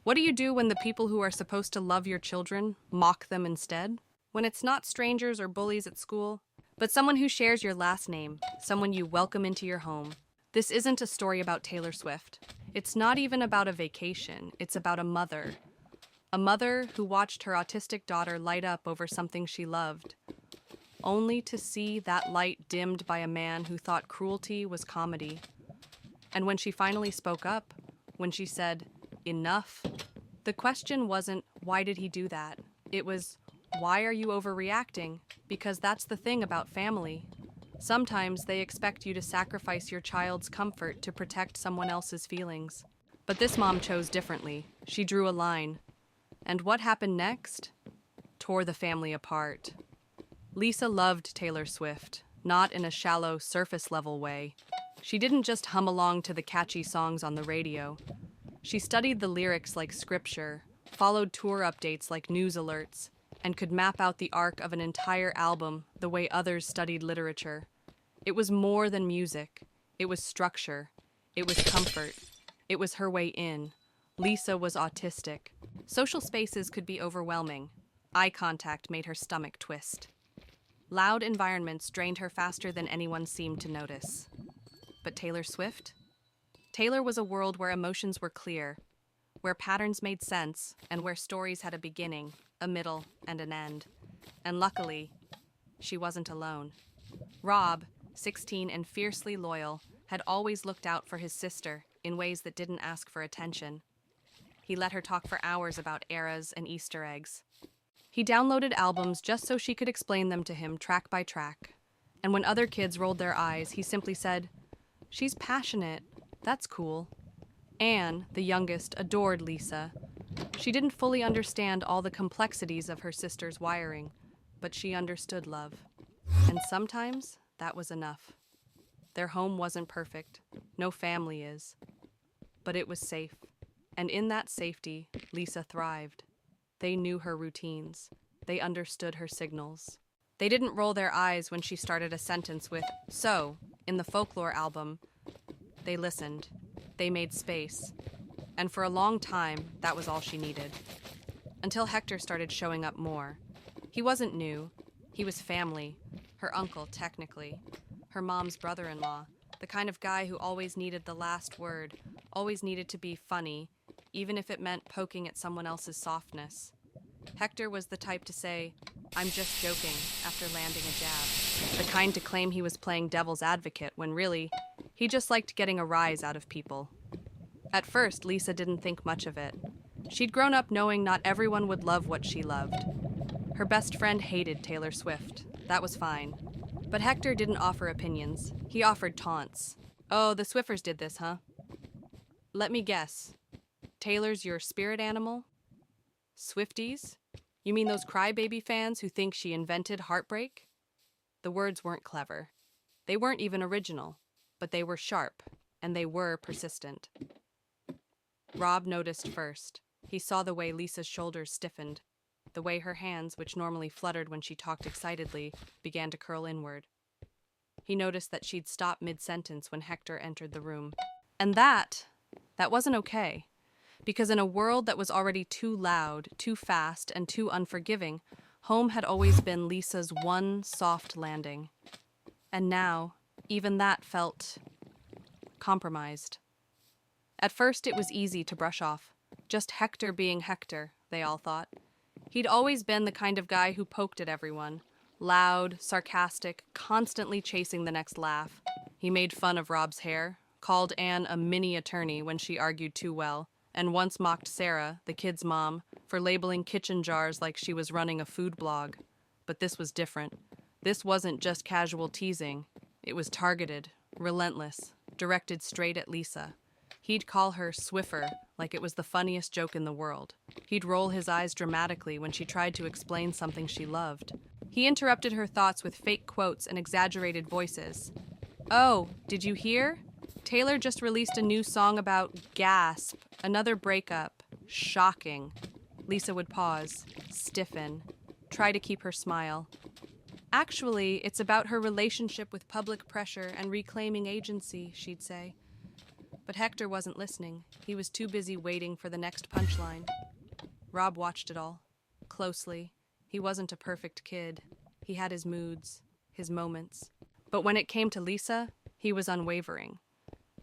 What do you do when the people who are supposed to love your children mock them instead? When it's not strangers or bullies at school, but someone who shares your last name, someone you welcome into your home. This isn't a story about Taylor Swift. It's not even about a vacation. It's about a mother. A mother who watched her autistic daughter light up over something she loved, only to see that light dimmed by a man who thought cruelty was comedy. And when she finally spoke up, when she said, "Enough," the question wasn't, why did he do that? It was, why are you overreacting? Because that's the thing about family. Sometimes they expect you to sacrifice your child's comfort to protect someone else's feelings. But this mom chose differently. She drew a line. And what happened next? Tore the family apart. Lisa loved Taylor Swift, not in a shallow, surface-level way. She didn't just hum along to the catchy songs on the radio. She studied the lyrics like scripture, followed tour updates like news alerts, and could map out the arc of an entire album the way others studied literature. It was more than music. It was structure. It was comfort. It was her way in. Lisa was autistic. Social spaces could be overwhelming. Eye contact made her stomach twist. Loud environments drained her faster than anyone seemed to notice. But Taylor Swift? Taylor was a world where emotions were clear, where patterns made sense, and where stories had a beginning, a middle, and an end. And luckily, she wasn't alone. Rob, 16 and fiercely loyal, had always looked out for his sister in ways that didn't ask for attention. He let her talk for hours about eras and Easter eggs. He downloaded albums just so she could explain them to him track by track. And when other kids rolled their eyes, he simply said, "She's passionate. That's cool." Anne, the youngest, adored Lisa. She didn't fully understand all the complexities of her sister's wiring, but she understood love. And sometimes that was enough. Their home wasn't perfect. No family is. But it was safe. And in that safety, Lisa thrived. They knew her routines. They understood her signals. They didn't roll their eyes when she started a sentence with, "So," in the folklore album. They listened. They made space. And for a long time, that was all she needed. Until Hector started showing up more. He wasn't new. He was family. Her uncle, technically. Her mom's brother-in-law. The kind of guy who always needed the last word, always needed to be funny, even if it meant poking at someone else's softness. Hector was the type to say, "I'm just joking," after landing a jab. The kind to claim he was playing devil's advocate when really, he just liked getting a rise out of people. At first, Lisa didn't think much of it. She'd grown up knowing not everyone would love what she loved. Her best friend hated Taylor Swift. That was fine. But Hector didn't offer opinions. He offered taunts. "Oh, the Swiffers did this, huh? Let me guess. Taylor's your spirit animal? Swifties? You mean those crybaby fans who think she invented heartbreak?" The words weren't clever. They weren't even original, but they were sharp, and they were persistent. Rob noticed first. He saw the way Lisa's shoulders stiffened, the way her hands, which normally fluttered when she talked excitedly, began to curl inward. He noticed that she'd stop mid-sentence when Hector entered the room. And that wasn't okay. Because in a world that was already too loud, too fast, and too unforgiving, home had always been Lisa's one soft landing. And now, even that felt compromised. At first, it was easy to brush off. Just Hector being Hector, they all thought. He'd always been the kind of guy who poked at everyone. Loud, sarcastic, constantly chasing the next laugh. He made fun of Rob's hair, called Anne a mini attorney when she argued too well, and once mocked Sarah, the kid's mom, for labeling kitchen jars like she was running a food blog. But this was different. This wasn't just casual teasing. It was targeted, relentless, directed straight at Lisa. He'd call her Swiffer like it was the funniest joke in the world. He'd roll his eyes dramatically when she tried to explain something she loved. He interrupted her thoughts with fake quotes and exaggerated voices. "Oh, did you hear? Taylor just released a new song about gasp, another breakup. Shocking." Lisa would pause, stiffen, try to keep her smile. "Actually, it's about her relationship with public pressure and reclaiming agency," she'd say. But Hector wasn't listening. He was too busy waiting for the next punchline. Rob watched it all, closely. He wasn't a perfect kid. He had his moods, his moments. But when it came to Lisa, he was unwavering.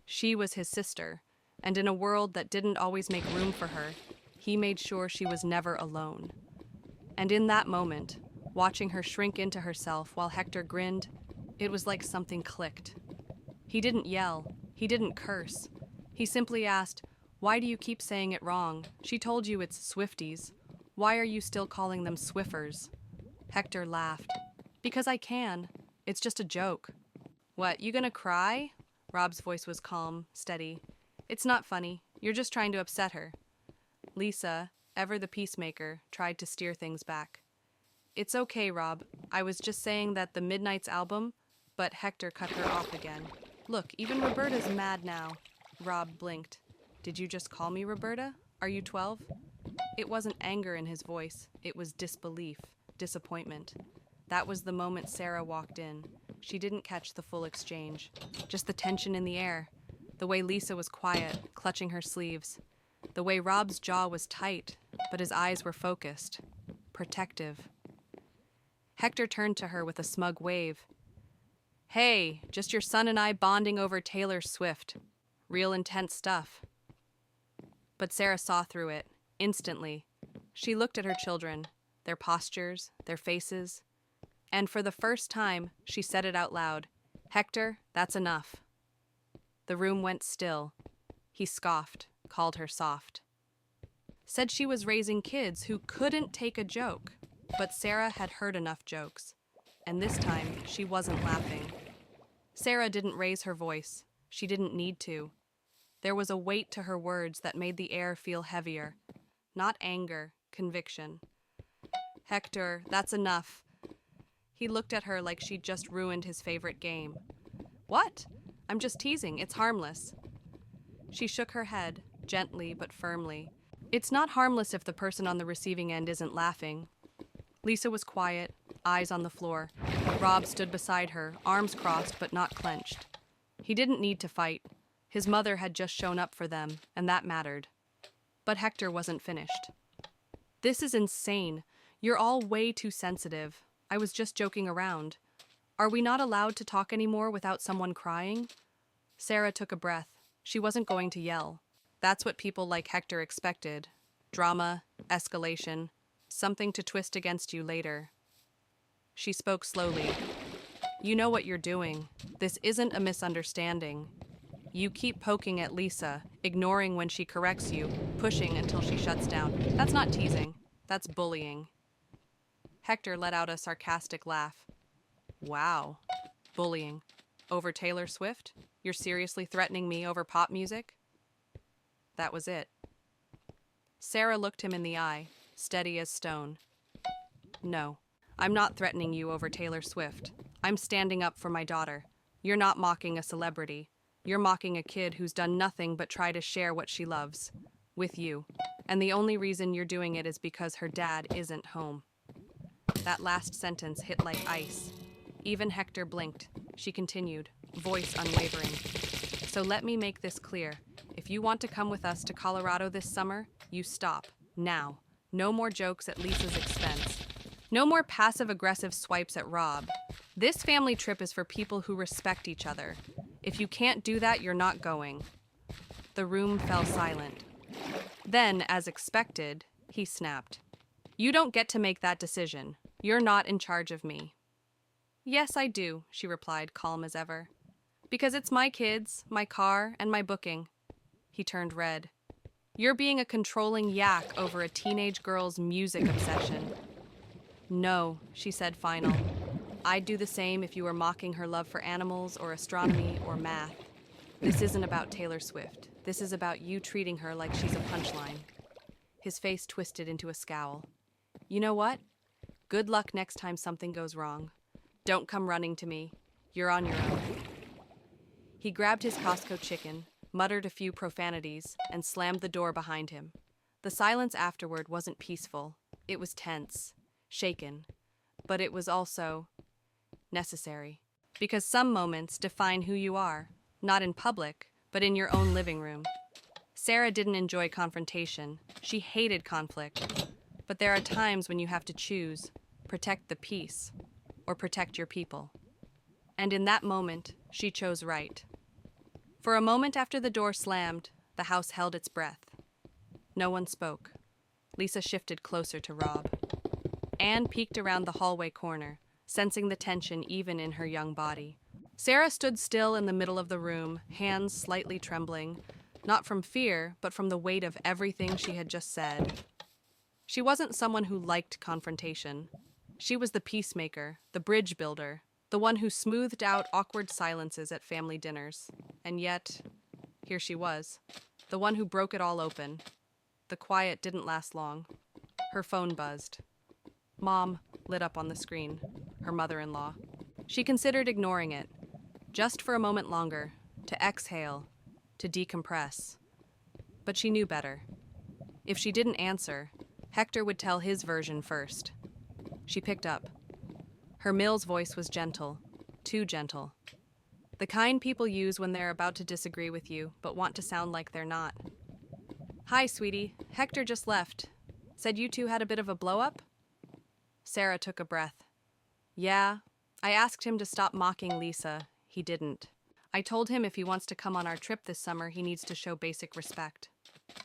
She was his sister, and in a world that didn't always make room for her, he made sure she was never alone. And in that moment, watching her shrink into herself while Hector grinned, it was like something clicked. He didn't yell. He didn't curse. He simply asked, "Why do you keep saying it wrong? She told you it's Swifties. Why are you still calling them Swiffers?" Hector laughed. "Because I can. It's just a joke." "What, you gonna cry?" Rob's voice was calm, steady. "It's not funny. You're just trying to upset her." Lisa, ever the peacemaker, tried to steer things back. "It's okay, Rob. I was just saying that the Midnight's album," but Hector cut her off again. "Look, even Roberta's mad now." Rob blinked. "Did you just call me Roberta? Are you 12? It wasn't anger in his voice. It was disbelief, disappointment. That was the moment Sarah walked in. She didn't catch the full exchange. Just the tension in the air. The way Lisa was quiet, clutching her sleeves. The way Rob's jaw was tight, but his eyes were focused. Protective. Hector turned to her with a smug wave. "Hey, just your son and I bonding over Taylor Swift. Real intense stuff." But Sarah saw through it, instantly. She looked at her children, their postures, their faces, and for the first time, she said it out loud. "Hector, that's enough." The room went still. He scoffed, called her soft. Said she was raising kids who couldn't take a joke. But Sarah had heard enough jokes, and this time she wasn't laughing. Sarah didn't raise her voice. She didn't need to. There was a weight to her words that made the air feel heavier. Not anger, conviction. "Hector, that's enough." He looked at her like she'd just ruined his favorite game. "What? I'm just teasing. It's harmless." She shook her head, gently but firmly. "It's not harmless if the person on the receiving end isn't laughing." Lisa was quiet, eyes on the floor. Rob stood beside her, arms crossed but not clenched. He didn't need to fight. His mother had just shown up for them, and that mattered. But Hector wasn't finished. "This is insane. You're all way too sensitive. I was just joking around. Are we not allowed to talk anymore without someone crying?" Sarah took a breath. She wasn't going to yell. That's what people like Hector expected. Drama, escalation, something to twist against you later. She spoke slowly. "You know what you're doing. This isn't a misunderstanding. You keep poking at Lisa, ignoring when she corrects you, pushing until she shuts down. That's not teasing. That's bullying." Hector let out a sarcastic laugh. "Wow. Bullying. Over Taylor Swift? You're seriously threatening me over pop music?" That was it. Sarah looked him in the eye, steady as stone. "No, I'm not threatening you over Taylor Swift. I'm standing up for my daughter. You're not mocking a celebrity. You're mocking a kid who's done nothing but try to share what she loves. With you. And the only reason you're doing it is because her dad isn't home." That last sentence hit like ice. Even Hector blinked. She continued, voice unwavering. "So let me make this clear. If you want to come with us to Colorado this summer, you stop. Now. No more jokes at Lisa's expense. No more passive-aggressive swipes at Rob. This family trip is for people who respect each other. If you can't do that, you're not going." The room fell silent. Then, as expected, he snapped. "You don't get to make that decision. You're not in charge of me." "Yes, I do," she replied, calm as ever. "Because it's my kids, my car, and my booking." He turned red. "You're being a controlling yak over a teenage girl's music obsession." "No," she said final. "I'd do the same if you were mocking her love for animals or astronomy or math. This isn't about Taylor Swift. This is about you treating her like she's a punchline." His face twisted into a scowl. "You know what? Good luck next time something goes wrong. Don't come running to me. You're on your own." He grabbed his Costco chicken, muttered a few profanities, and slammed the door behind him. The silence afterward wasn't peaceful. It was tense, shaken, but it was also necessary. Because some moments define who you are, not in public, but in your own living room. Sarah didn't enjoy confrontation. She hated conflict. But there are times when you have to choose, protect the peace, or protect your people. And in that moment, she chose right. For a moment after the door slammed, the house held its breath. No one spoke. Lisa shifted closer to Rob. Anne peeked around the hallway corner, sensing the tension even in her young body. Sarah stood still in the middle of the room, hands slightly trembling, not from fear, but from the weight of everything she had just said. She wasn't someone who liked confrontation. She was the peacemaker, the bridge builder, the one who smoothed out awkward silences at family dinners. And yet, here she was, the one who broke it all open. The quiet didn't last long. Her phone buzzed. Mom lit up on the screen, her mother-in-law. She considered ignoring it, just for a moment longer, to exhale, to decompress. But she knew better. If she didn't answer, Hector would tell his version first. She picked up. Her Mills voice was gentle, too gentle. The kind people use when they're about to disagree with you, but want to sound like they're not. Hi, sweetie. Hector just left. Said you two had a bit of a blow-up? Sarah took a breath. Yeah, I asked him to stop mocking Lisa. He didn't. I told him if he wants to come on our trip this summer, he needs to show basic respect.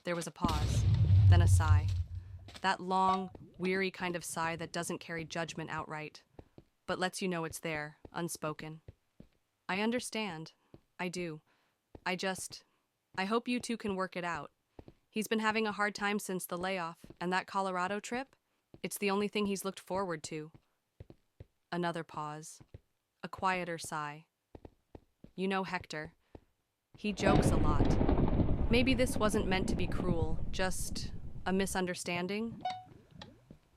There was a pause, then a sigh. That long, weary kind of sigh that doesn't carry judgment outright, but lets you know it's there, unspoken. I understand. I do. I hope you two can work it out. He's been having a hard time since the layoff, and that Colorado trip? It's the only thing he's looked forward to. Another pause. A quieter sigh. You know Hector. He jokes a lot. Maybe this wasn't meant to be cruel, just a misunderstanding?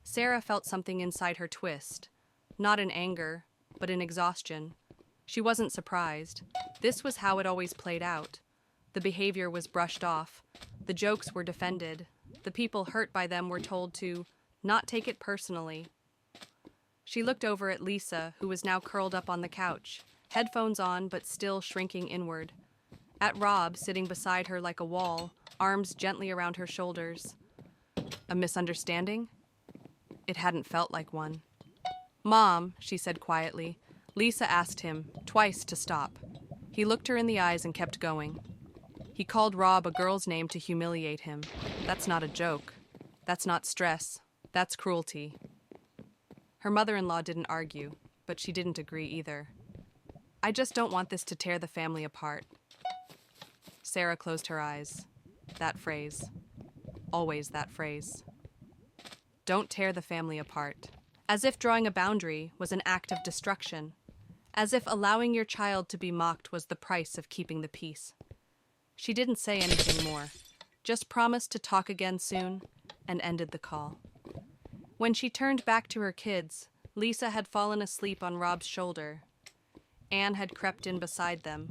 Sarah felt something inside her twist, not in anger, but in exhaustion. She wasn't surprised. This was how it always played out. The behavior was brushed off. The jokes were defended. The people hurt by them were told to not take it personally. She looked over at Lisa, who was now curled up on the couch, headphones on but still shrinking inward. At Rob, sitting beside her like a wall, arms gently around her shoulders. A misunderstanding? It hadn't felt like one. Mom, she said quietly. Lisa asked him, twice, to stop. He looked her in the eyes and kept going. He called Rob a girl's name to humiliate him. That's not a joke. That's not stress. That's cruelty. Her mother-in-law didn't argue, but she didn't agree either. I just don't want this to tear the family apart. Sarah closed her eyes. That phrase. Always that phrase. Don't tear the family apart. As if drawing a boundary was an act of destruction. As if allowing your child to be mocked was the price of keeping the peace. She didn't say anything more, just promised to talk again soon, and ended the call. When she turned back to her kids, Lisa had fallen asleep on Rob's shoulder. Anne had crept in beside them,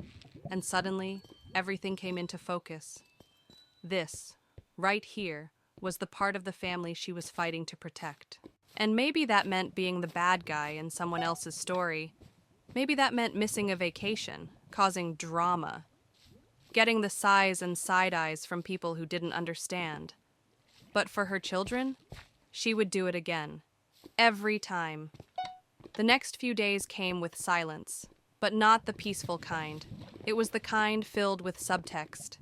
and suddenly, everything came into focus. This, right here, was the part of the family she was fighting to protect. And maybe that meant being the bad guy in someone else's story. Maybe that meant missing a vacation, causing drama, getting the sighs and side-eyes from people who didn't understand. But for her children, she would do it again. Every time. The next few days came with silence, but not the peaceful kind. It was the kind filled with subtext,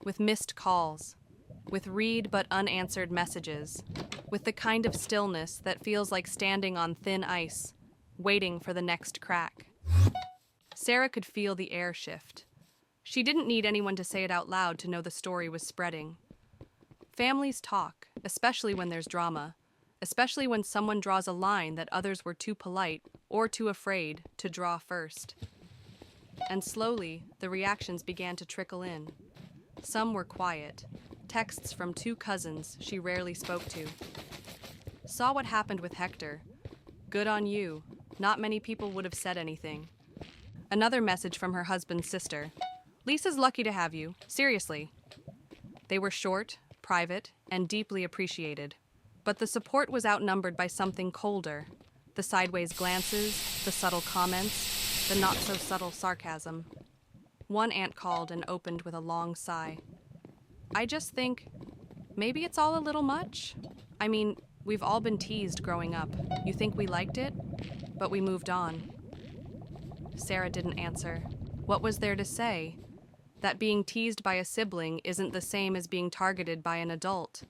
with missed calls, with read but unanswered messages, with the kind of stillness that feels like standing on thin ice, waiting for the next crack. Sarah could feel the air shift. She didn't need anyone to say it out loud to know the story was spreading. Families talk, especially when there's drama, especially when someone draws a line that others were too polite or too afraid to draw first. And slowly, the reactions began to trickle in. Some were quiet, texts from two cousins she rarely spoke to. Saw what happened with Hector. Good on you. Not many people would have said anything. Another message from her husband's sister. Lisa's lucky to have you. Seriously. They were short, private, and deeply appreciated. But the support was outnumbered by something colder. The sideways glances, the subtle comments, the not-so-subtle sarcasm. One aunt called and opened with a long sigh. I just think, maybe it's all a little much? I mean, we've all been teased growing up. You think we liked it? But we moved on. Sarah didn't answer. What was there to say? That being teased by a sibling isn't the same as being targeted by an adult.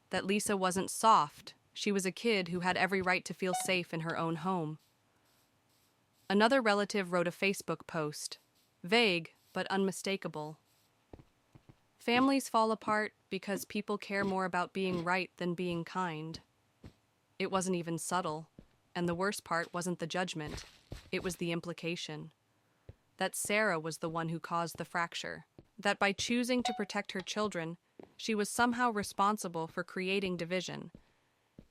That Lisa wasn't soft. She was a kid who had every right to feel safe in her own home. Another relative wrote a Facebook post, vague but unmistakable. Families fall apart because people care more about being right than being kind. It wasn't even subtle, and the worst part wasn't the judgment. It was the implication. That Sarah was the one who caused the fracture. That by choosing to protect her children, she was somehow responsible for creating division.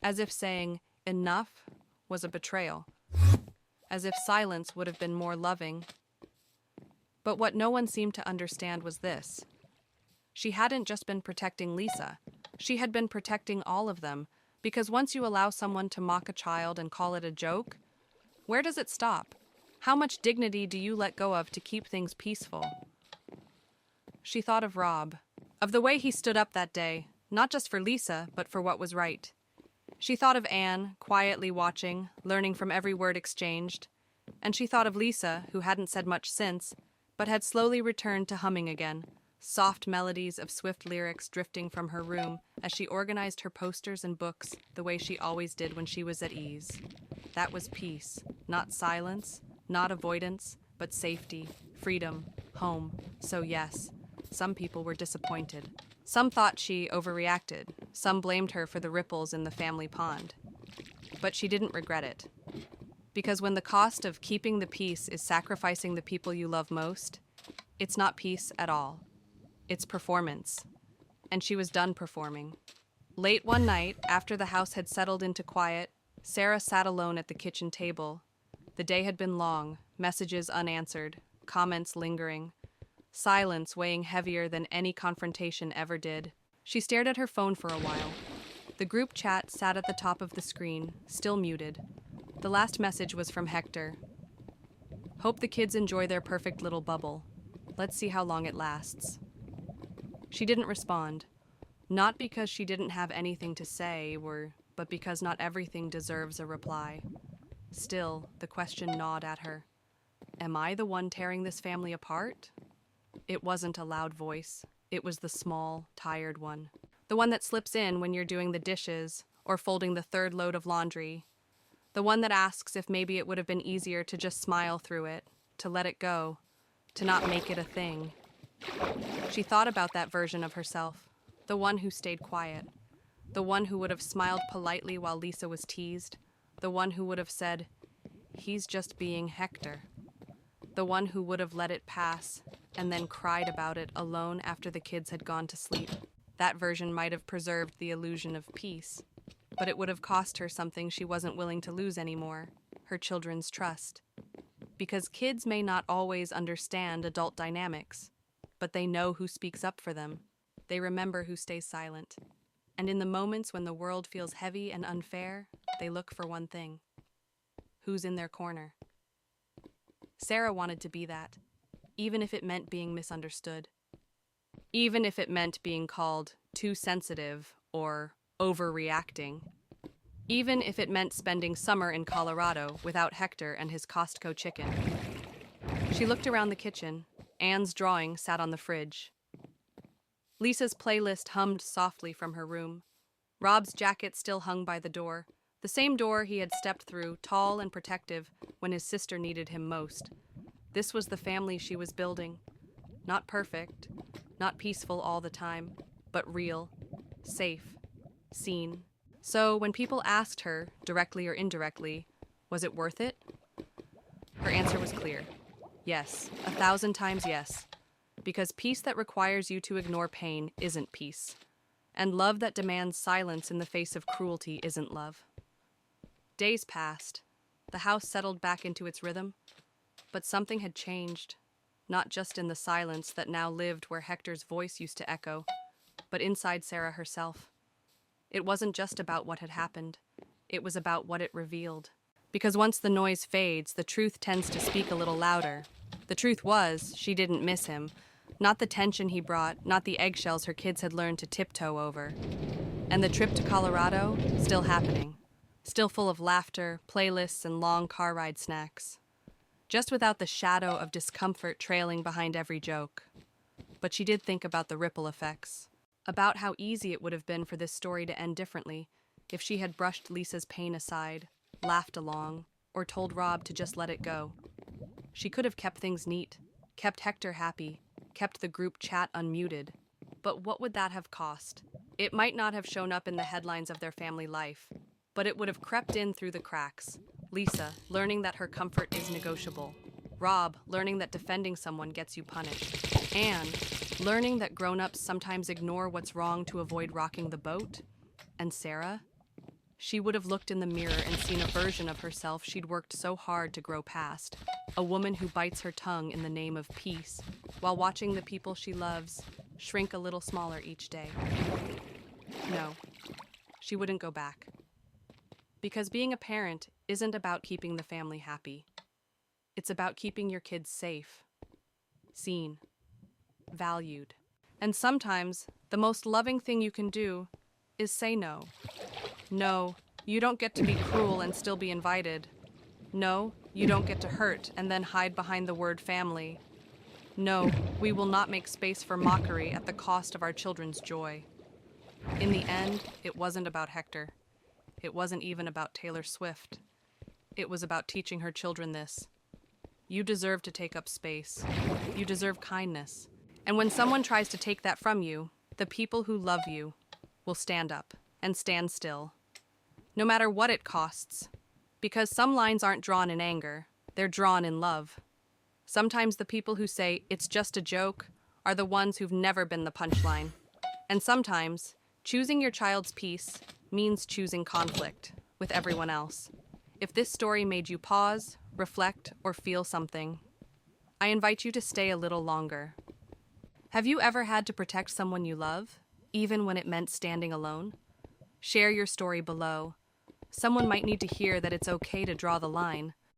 As if saying, enough, was a betrayal. As if silence would have been more loving. But what no one seemed to understand was this. She hadn't just been protecting Lisa. She had been protecting all of them, because once you allow someone to mock a child and call it a joke, where does it stop? How much dignity do you let go of to keep things peaceful? She thought of Rob, of the way he stood up that day, not just for Lisa, but for what was right. She thought of Anne, quietly watching, learning from every word exchanged. And she thought of Lisa, who hadn't said much since, but had slowly returned to humming again, soft melodies of swift lyrics drifting from her room as she organized her posters and books the way she always did when she was at ease. That was peace, not silence, not avoidance, but safety, freedom, home. So yes, some people were disappointed. Some thought she overreacted. Some blamed her for the ripples in the family pond. But she didn't regret it. Because when the cost of keeping the peace is sacrificing the people you love most, it's not peace at all. It's performance. And she was done performing. Late one night, after the house had settled into quiet, Sarah sat alone at the kitchen table. The day had been long, messages unanswered, comments lingering, silence weighing heavier than any confrontation ever did. She stared at her phone for a while. The group chat sat at the top of the screen, still muted. The last message was from Hector. Hope the kids enjoy their perfect little bubble. Let's see how long it lasts. She didn't respond. Not because she didn't have anything to say, but because not everything deserves a reply. Still, the question gnawed at her. Am I the one tearing this family apart? It wasn't a loud voice. It was the small, tired one. The one that slips in when you're doing the dishes or folding the third load of laundry. The one that asks if maybe it would have been easier to just smile through it, to let it go, to not make it a thing. She thought about that version of herself, the one who stayed quiet, the one who would have smiled politely while Lisa was teased, the one who would have said, "He's just being Hector." The one who would have let it pass and then cried about it alone after the kids had gone to sleep. That version might have preserved the illusion of peace, but it would have cost her something she wasn't willing to lose anymore, her children's trust. Because kids may not always understand adult dynamics, but they know who speaks up for them. They remember who stays silent. And in the moments when the world feels heavy and unfair, they look for one thing. Who's in their corner? Sarah wanted to be that, even if it meant being misunderstood. Even if it meant being called too sensitive or overreacting. Even if it meant spending summer in Colorado without Hector and his Costco chicken. She looked around the kitchen. Anne's drawing sat on the fridge. Lisa's playlist hummed softly from her room. Rob's jacket still hung by the door, the same door he had stepped through, tall and protective, when his sister needed him most. This was the family she was building. Not perfect, not peaceful all the time, but real, safe, seen. So when people asked her, directly or indirectly, was it worth it? Her answer was clear. Yes, 1,000 times yes. Because peace that requires you to ignore pain isn't peace. And love that demands silence in the face of cruelty isn't love. Days passed. The house settled back into its rhythm. But something had changed. Not just in the silence that now lived where Hector's voice used to echo, but inside Sarah herself. It wasn't just about what had happened. It was about what it revealed. Because once the noise fades, the truth tends to speak a little louder. The truth was, she didn't miss him. Not the tension he brought, not the eggshells her kids had learned to tiptoe over. And the trip to Colorado, still happening. Still full of laughter, playlists, and long car ride snacks. Just without the shadow of discomfort trailing behind every joke. But she did think about the ripple effects. About how easy it would have been for this story to end differently if she had brushed Lisa's pain aside, laughed along, or told Rob to just let it go. She could have kept things neat, kept Hector happy, kept the group chat unmuted. But what would that have cost? It might not have shown up in the headlines of their family life, but it would have crept in through the cracks. Lisa, learning that her comfort is negotiable. Rob, learning that defending someone gets you punished. Anne, learning that grown-ups sometimes ignore what's wrong to avoid rocking the boat. And Sarah? She would have looked in the mirror and seen a version of herself she'd worked so hard to grow past. A woman who bites her tongue in the name of peace, while watching the people she loves shrink a little smaller each day. No, she wouldn't go back. Because being a parent isn't about keeping the family happy. It's about keeping your kids safe, seen, valued. And sometimes, the most loving thing you can do is say no. No, you don't get to be cruel and still be invited. No, you don't get to hurt and then hide behind the word family. No, we will not make space for mockery at the cost of our children's joy. In the end, it wasn't about Hector. It wasn't even about Taylor Swift. It was about teaching her children this. You deserve to take up space. You deserve kindness. And when someone tries to take that from you, the people who love you will stand up and stand still. No matter what it costs. Because some lines aren't drawn in anger, they're drawn in love. Sometimes the people who say, "It's just a joke," are the ones who've never been the punchline. And sometimes, choosing your child's peace means choosing conflict with everyone else. If this story made you pause, reflect, or feel something, I invite you to stay a little longer. Have you ever had to protect someone you love, even when it meant standing alone? Share your story below. Someone might need to hear that it's okay to draw the line,